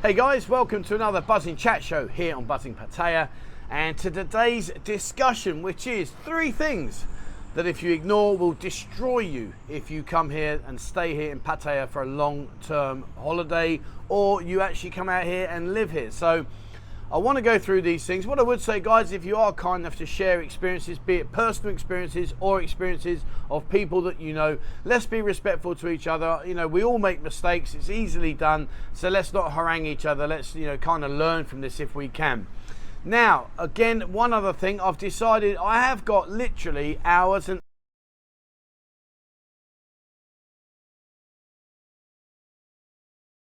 Hey guys, welcome to another Buzzing Chat Show here on Buzzing Pattaya, and to today's discussion, which is 3 things that if you ignore will destroy you if you come here and stay here in Pattaya for a long-term holiday, or you actually come out here and live here. So I want to go through these things. What I would say, guys, if you are kind enough to share experiences, be it personal experiences or experiences of people that you know, let's be respectful to each other. You know, we all make mistakes. It's easily done. So let's not harangue each other. Let's, kind of learn from this if we can. Now, again, one other thing, I've decided I have got literally hours and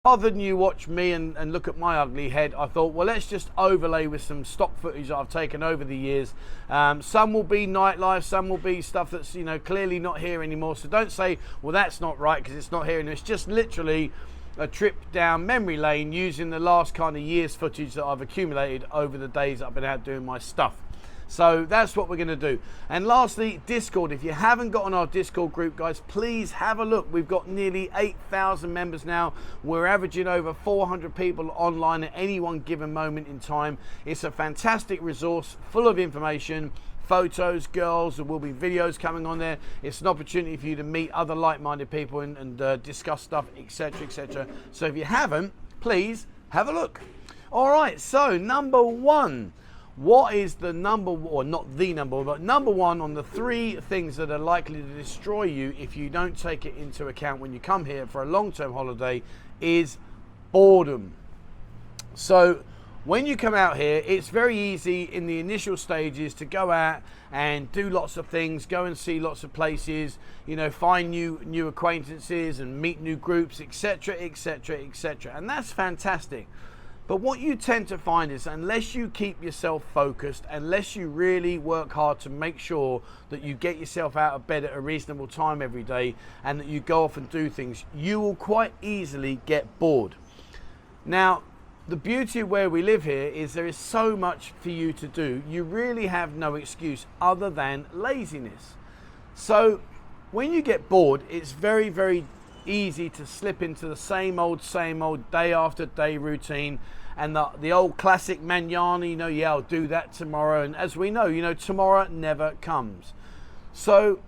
rather than you watch me and look at my ugly head, I thought, well, let's just overlay with some stock footage that I've taken over the years. Some will be nightlife, some will be stuff that's, clearly not here anymore. So don't say, well, that's not right because it's not here anymore. It's just literally a trip down memory lane using the last kind of year's footage that I've accumulated over the days I've been out doing my stuff. So that's what we're going to do. And lastly, Discord. If you haven't got on our Discord group, guys, please have a look. We've got nearly 8,000 members now. We're averaging over 400 people online at any one given moment in time. It's a fantastic resource full of information, photos, girls. There will be videos coming on there. It's an opportunity for you to meet other like-minded people and discuss stuff, etc., etc. So if you haven't, please have a look. All right, so number 1. What is the number, or not the number, but number 1 on the 3 things that are likely to destroy you if you don't take it into account when you come here for a long-term holiday is boredom. So when you come out here, it's very easy in the initial stages to go out and do lots of things, go and see lots of places, find new acquaintances and meet new groups, etc., etc., etc. And that's fantastic. But what you tend to find is, unless you keep yourself focused, unless you really work hard to make sure that you get yourself out of bed at a reasonable time every day and that you go off and do things, you will quite easily get bored. Now, the beauty of where we live here is there is so much for you to do. You really have no excuse other than laziness. So when you get bored, it's very, very easy to slip into the same old day after day routine, and the old classic manana, yeah, I'll do that tomorrow. And as we know, tomorrow never comes. So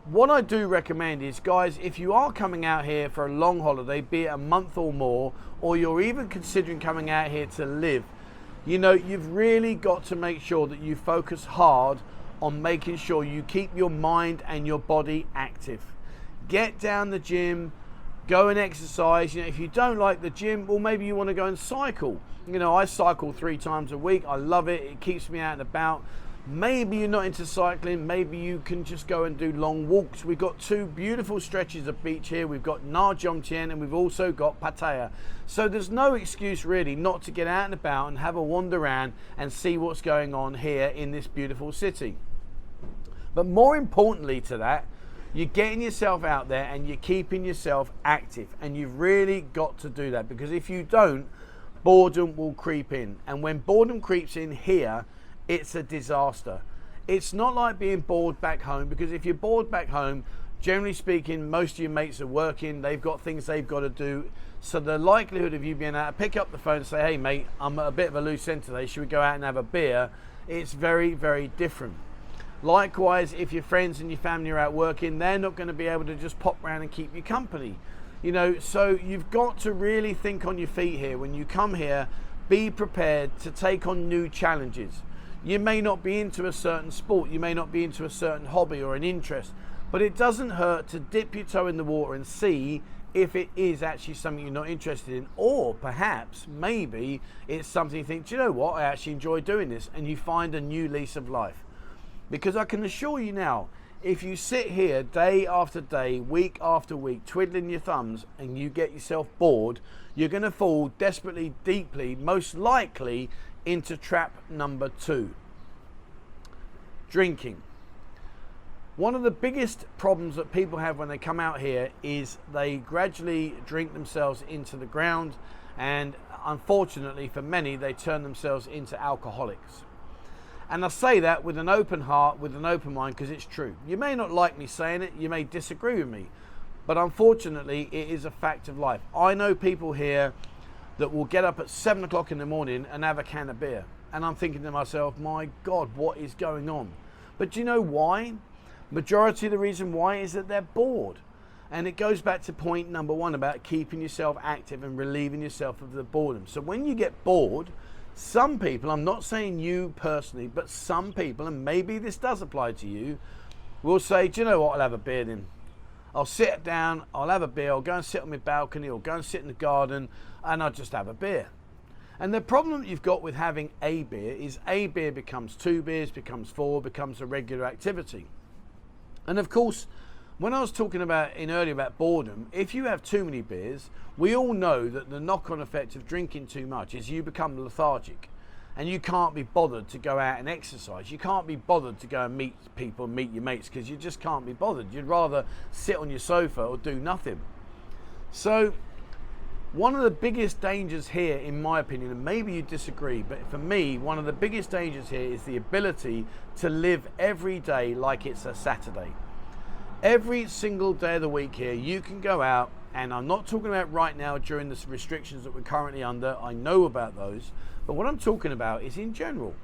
what I do recommend is, guys, if you are coming out here for a long holiday, be it a month or more, or you're even considering coming out here to live, you've really got to make sure that you focus hard on making sure you keep your mind and your body active. Get down the gym, go and exercise. If you don't like the gym, well, maybe you want to go and cycle. I cycle 3 times a week. I love it. It keeps me out and about. Maybe you're not into cycling. Maybe you can just go and do long walks. We've got 2 beautiful stretches of beach here. We've got Nha Jom Tien and we've also got Pattaya. So there's no excuse really not to get out and about and have a wander around and see what's going on here in this beautiful city. But more importantly to that, you're getting yourself out there and you're keeping yourself active, and you've really got to do that, because if you don't, boredom will creep in. And when boredom creeps in here, it's a disaster. It's not like being bored back home, because if you're bored back home, generally speaking, most of your mates are working, they've got things they've got to do. So the likelihood of you being able to pick up the phone and say, hey mate, I'm at a bit of a loose end today, should we go out and have a beer? It's very, very different. Likewise, if your friends and your family are out working, they're not going to be able to just pop around and keep you company. So you've got to really think on your feet here. When you come here, be prepared to take on new challenges. You may not be into a certain sport, you may not be into a certain hobby or an interest, but it doesn't hurt to dip your toe in the water and see if it is actually something you're not interested in, or perhaps maybe it's something you think, do you know what, I actually enjoy doing this, and you find a new lease of life. Because I can assure you now, if you sit here day after day, week after week, twiddling your thumbs, and you get yourself bored, you're going to fall desperately, deeply, most likely into trap number 2. Drinking. One of the biggest problems that people have when they come out here is they gradually drink themselves into the ground, and unfortunately for many, they turn themselves into alcoholics. And I say that with an open heart, with an open mind, because it's true. You may not like me saying it, you may disagree with me, but unfortunately it is a fact of life. I know people here that will get up at 7 o'clock in the morning and have a can of beer. And I'm thinking to myself, my God, what is going on? But do you know why? Majority of the reason why is that they're bored. And it goes back to point number one about keeping yourself active and relieving yourself of the boredom. So when you get bored, some people, I'm not saying you personally, but some people, and maybe this does apply to you, will say, do you know what, I'll have a beer then. I'll sit down, I'll have a beer, I'll go and sit on my balcony, or go and sit in the garden, and I'll just have a beer. And the problem that you've got with having a beer is a beer becomes 2 beers, becomes 4, becomes a regular activity. And of course, when I was talking about earlier about boredom, if you have too many beers, we all know that the knock-on effect of drinking too much is you become lethargic and you can't be bothered to go out and exercise. You can't be bothered to go and meet people and meet your mates because you just can't be bothered. You'd rather sit on your sofa or do nothing. So one of the biggest dangers here, in my opinion, and maybe you disagree, but for me, one of the biggest dangers here is the ability to live every day like it's a Saturday. Every single day of the week here, you can go out, and I'm not talking about right now during the restrictions that we're currently under. I know about those, but what I'm talking about is in general.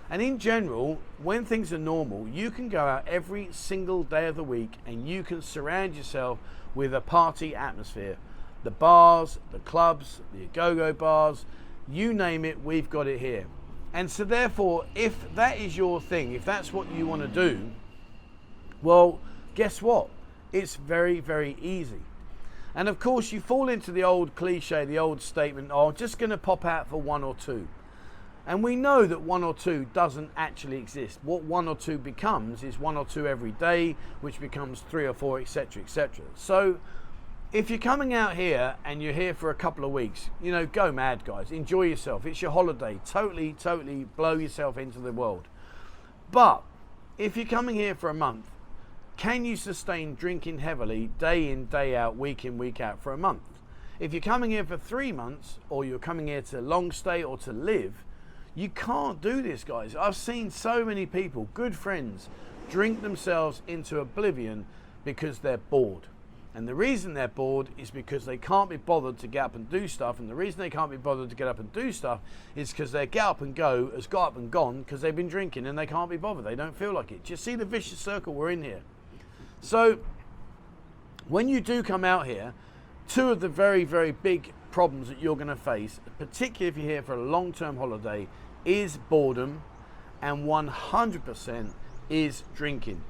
And in general, when things are normal, you can go out every single day of the week and you can surround yourself with a party atmosphere. The bars, the clubs, the go-go bars, you name it, we've got it here. And so therefore, if that is your thing, if that's what you want to do, well, guess what? It's very, very easy. And of course, you fall into the old cliche, the old statement, oh, I'm just going to pop out for 1 or 2. And we know that 1 or 2 doesn't actually exist. What 1 or 2 becomes is 1 or 2 every day, which becomes 3 or 4, etc., etc. So if you're coming out here and you're here for a couple of weeks, you know, go mad, guys. Enjoy yourself. It's your holiday. Totally, totally blow yourself into the world. But if you're coming here for a month, can you sustain drinking heavily day in, day out, week in, week out for a month? If you're coming here for 3 months, or you're coming here to long stay or to live, you can't do this, guys. I've seen so many people, good friends, drink themselves into oblivion because they're bored. And the reason they're bored is because they can't be bothered to get up and do stuff. And the reason they can't be bothered to get up and do stuff is because their get up and go has got up and gone because they've been drinking and they can't be bothered. They don't feel like it. Do you see the vicious circle we're in here? So when you do come out here, 2 of the very, very big problems that you're going to face, particularly if you're here for a long-term holiday, is boredom, and 100% is drinking.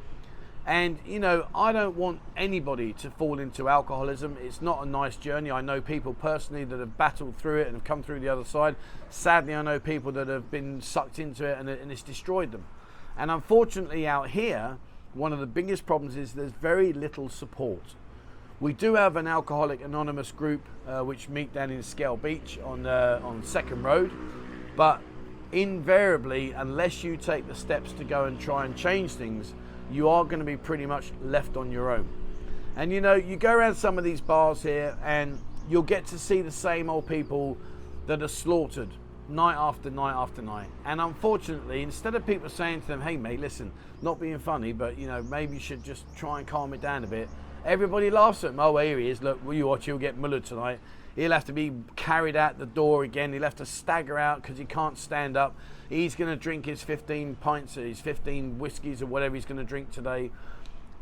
And, you know, I don't want anybody to fall into alcoholism. It's not a nice journey. I know people personally that have battled through it and have come through the other side. Sadly, I know people that have been sucked into it and it's destroyed them. And unfortunately out here, one of the biggest problems is there's very little support. We do have an Alcoholic Anonymous group which meet down in Scale Beach on Second Road, but invariably, unless you take the steps to go and try and change things, you are going to be pretty much left on your own. And you know, you go around some of these bars here and you'll get to see the same old people that are slaughtered night after night after night. And unfortunately, instead of people saying to them, hey mate, listen, not being funny, but you know, maybe you should just try and calm it down a bit, everybody laughs at him. Oh, here he is, look, will you watch, he'll get mullered tonight. He'll have to be carried out the door again. He'll have to stagger out because he can't stand up. He's going to drink his 15 pints or his 15 whiskies or whatever he's going to drink today.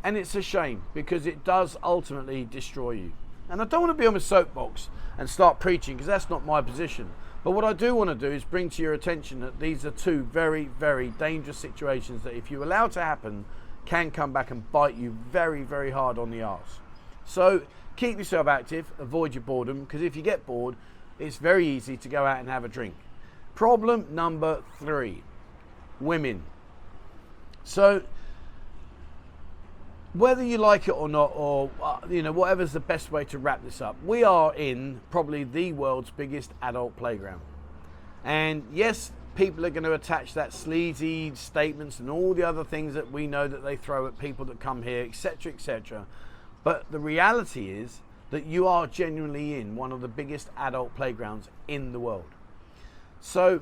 And it's a shame because it does ultimately destroy you. And I don't want to be on a soapbox and start preaching because that's not my position. But what I do want to do is bring to your attention that these are 2 very, very dangerous situations that if you allow to happen, can come back and bite you very, very hard on the arse. So keep yourself active, avoid your boredom, because if you get bored, it's very easy to go out and have a drink. Problem number 3, women. So whether you like it or not, or you know, whatever's the best way to wrap this up, we are in probably the world's biggest adult playground. And yes, people are going to attach that sleazy statements and all the other things that we know that they throw at people that come here, etc., etc. But the reality is that you are genuinely in one of the biggest adult playgrounds in the world. So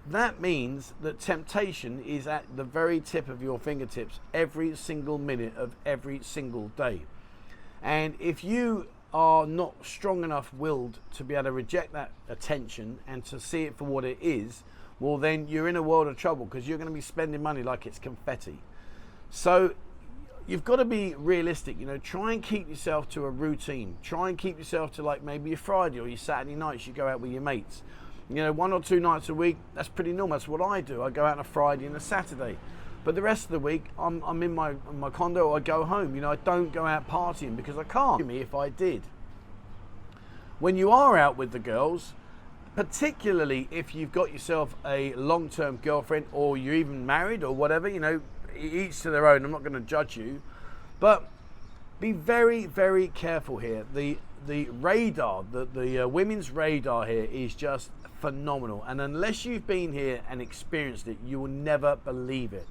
that means that temptation is at the very tip of your fingertips every single minute of every single day. And if you are not strong enough willed to be able to reject that attention and to see it for what it is, well, then you're in a world of trouble, because you're going to be spending money like it's confetti. So you've got to be realistic, you know. Try and keep yourself to a routine. Try and keep yourself to, like, maybe your Friday or your Saturday nights you go out with your mates. You know, 1 or 2 nights a week, that's pretty normal. That's what I do. I go out on a Friday and a Saturday. But the rest of the week, I'm in my condo, or I go home. You know, I don't go out partying because I can't. If I did. When you are out with the girls, particularly if you've got yourself a long-term girlfriend, or you're even married or whatever, you know, each to their own. I'm not going to judge you, but be very, very careful here. The radar, the women's radar here is just phenomenal, and unless you've been here and experienced it, you will never believe it.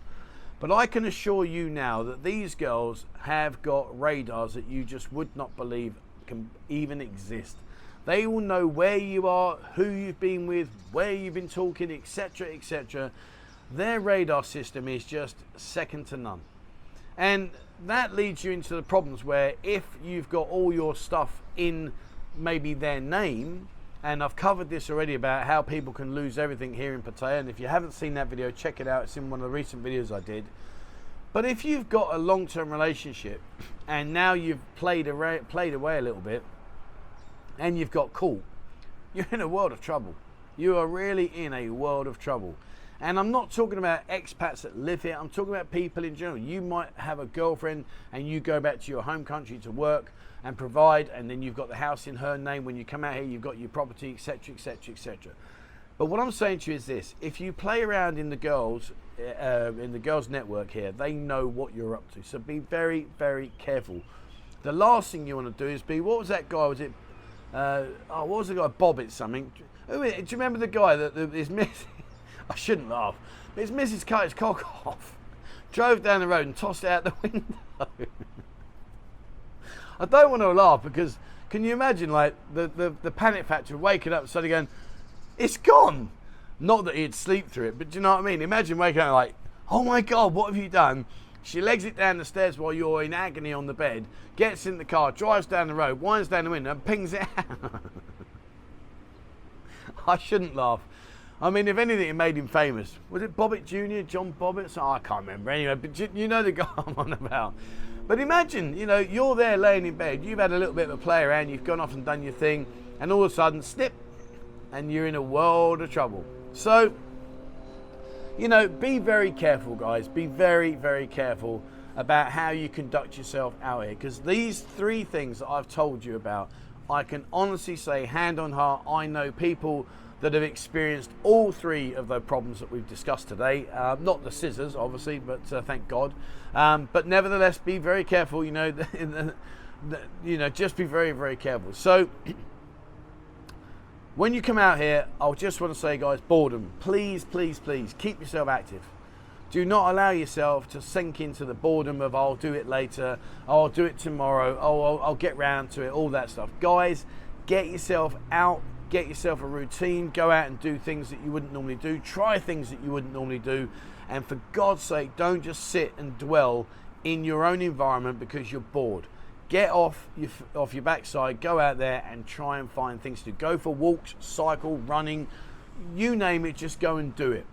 But I can assure you now that these girls have got radars that you just would not believe can even exist. They will know where you are, who you've been with, where you've been talking, etc., etc. Their radar system is just second to none. And that leads you into the problems where, if you've got all your stuff in maybe their name, and I've covered this already about how people can lose everything here in Pattaya, and if you haven't seen that video, check it out. It's in one of the recent videos I did. But if you've got a long-term relationship and now you've played away a little bit and you've got caught, you're in a world of trouble. You are really in a world of trouble. And I'm not talking about expats that live here. I'm talking about people in general. You might have a girlfriend and you go back to your home country to work and provide, and then you've got the house in her name. When you come out here, you've got your property, etc., etc., etc. But what I'm saying to you is this: if you play around in the girls network here, they know what you're up to. So be very, very careful. The last thing you want to do is be, what was that guy? Was it? What was the guy? Bobbit something. Do you remember the guy that is missing? I shouldn't laugh. His missus cut his cock off, drove down the road and tossed it out the window. I don't want to laugh, because can you imagine, like, the panic factor of waking up and suddenly going, it's gone. Not that he'd sleep through it, but do you know what I mean? Imagine waking up like, oh my God, what have you done? She legs it down the stairs while you're in agony on the bed, gets in the car, drives down the road, winds down the window and pings it out. I shouldn't laugh. I mean, if anything, it made him famous. Was it Bobbitt Jr., John Bobbitt? Oh, I can't remember. Anyway, but you know the guy I'm on about. But imagine, you know, you're there laying in bed, you've had a little bit of a play around, you've gone off and done your thing, and all of a sudden, snip, and you're in a world of trouble. So, you know, be very careful, guys. Be very, very careful about how you conduct yourself out here, because these 3 things that I've told you about, I can honestly say, hand on heart, I know people that have experienced all 3 of the problems that we've discussed today. Not the scissors, obviously, but thank God. But nevertheless, be very careful. You know, just be very, very careful. So, when you come out here, I just want to say, guys, boredom. Please, please, please keep yourself active. Do not allow yourself to sink into the boredom of, I'll do it later, I'll do it tomorrow, I'll get round to it, all that stuff. Guys, get yourself out. Get yourself a routine, go out and do things that you wouldn't normally do, try things that you wouldn't normally do, and for God's sake, don't just sit and dwell in your own environment because you're bored. Get off your backside, go out there and try and find things to do. Go for walks, cycle, running, you name it, just go and do it.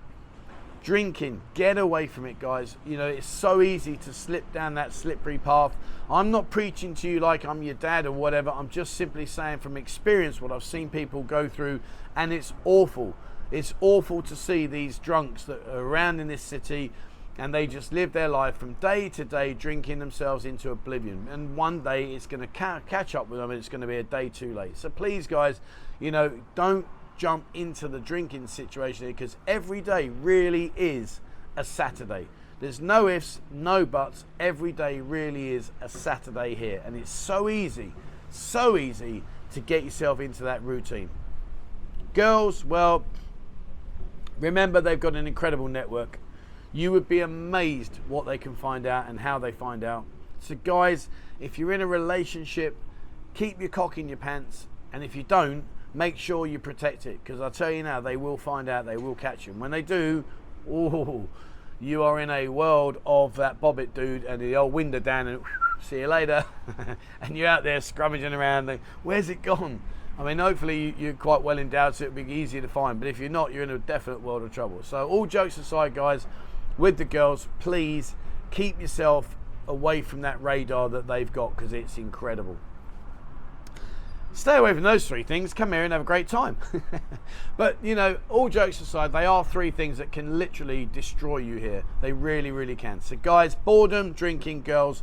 Drinking, get away from it, guys. You know, it's so easy to slip down that slippery path. I'm not preaching to you like I'm your dad or whatever. I'm just simply saying from experience what I've seen people go through, and it's awful. It's awful to see these drunks that are around in this city, and they just live their life from day to day, drinking themselves into oblivion. And one day it's going to catch up with them, and it's going to be a day too late. So please, guys, you know, don't jump into the drinking situation here, because every day really is a Saturday. There's no ifs, no buts. Every day really is a Saturday here, and it's so easy to get yourself into that routine. Girls, well, remember, they've got an incredible network. You would be amazed what they can find out and how they find out. So guys, if you're in a relationship, keep your cock in your pants, and if you don't, make sure you protect it, because I tell you now, they will find out, they will catch you. And when they do, oh, you are in a world of that Bobbit dude and the old window down and see you later. And you're out there scrummaging around, where's it gone? I mean, hopefully you're quite well endowed, so it'll be easier to find. But if you're not, you're in a definite world of trouble. So all jokes aside, guys, with the girls, please keep yourself away from that radar that they've got, because it's incredible. Stay away from those three things. Come here and have a great time. But, you know, all jokes aside, they are three things that can literally destroy you here. They really, really can. So, guys, boredom, drinking, girls,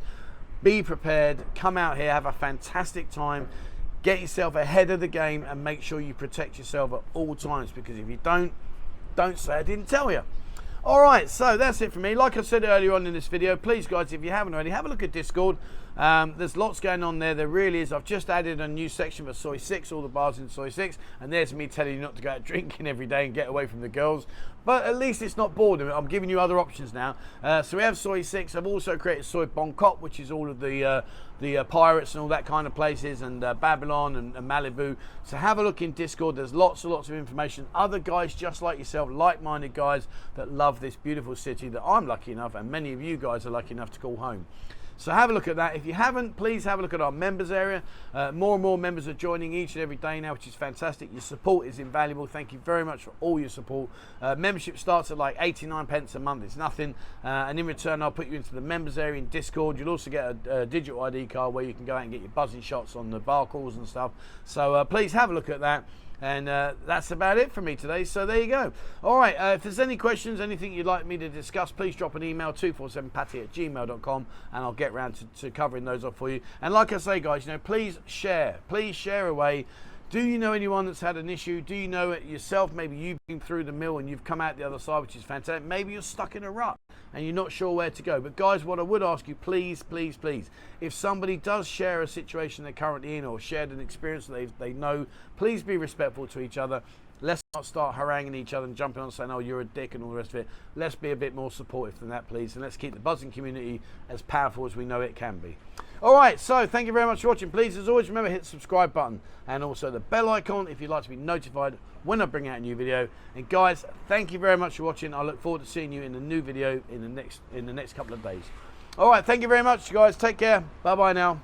be prepared. Come out here, have a fantastic time. Get yourself ahead of the game and make sure you protect yourself at all times, because if you don't say I didn't tell you. All right, so that's it for me. Like I said earlier on in this video, please, guys, if you haven't already, have a look at Discord. There's lots going on there. There really is. I've just added a new section for Soy 6, all the bars in Soy 6, and there's me telling you not to go out drinking every day and get away from the girls. But at least it's not boredom. I'm giving you other options now. So we have Soy 6. I've also created Soy Bangkok, which is all of the pirates and all that kind of places, and Babylon and Malibu. So have a look in Discord. There's lots and lots of information. Other guys just like yourself, like-minded guys that love this beautiful city that I'm lucky enough, and many of you guys are lucky enough to call home. So have a look at that. If you haven't, please have a look at our members area. More and more members are joining each and every day now, which is fantastic. Your support is invaluable. Thank you very much for all your support. Membership starts at like 89 pence a month. It's nothing. And in return, I'll put you into the members area in Discord. You'll also get a digital ID card where you can go out and get your buzzing shots on the bar calls and stuff. So please have a look at that. And that's about it for me today. So there you go. All right. If there's any questions, anything you'd like me to discuss, please drop an email, 247patty@gmail.com, and I'll get round to covering those up for you. And like I say, guys, you know, please share away. Do you know anyone that's had an issue? Do you know it yourself? Maybe you've been through the mill and you've come out the other side, which is fantastic. Maybe you're stuck in a rut and you're not sure where to go. But guys, what I would ask you, please, please, please, if somebody does share a situation they're currently in or shared an experience that they know, please be respectful to each other. Let's not start haranguing each other and jumping on saying, oh, you're a dick and all the rest of it. Let's be a bit more supportive than that, please. And let's keep the buzzing community as powerful as we know it can be. All right, so thank you very much for watching. Please, as always, remember, hit the subscribe button and also the bell icon if you'd like to be notified when I bring out a new video. And guys, thank you very much for watching. I look forward to seeing you in a new video in the next couple of days. All right, thank you very much, guys. Take care. Bye-bye now.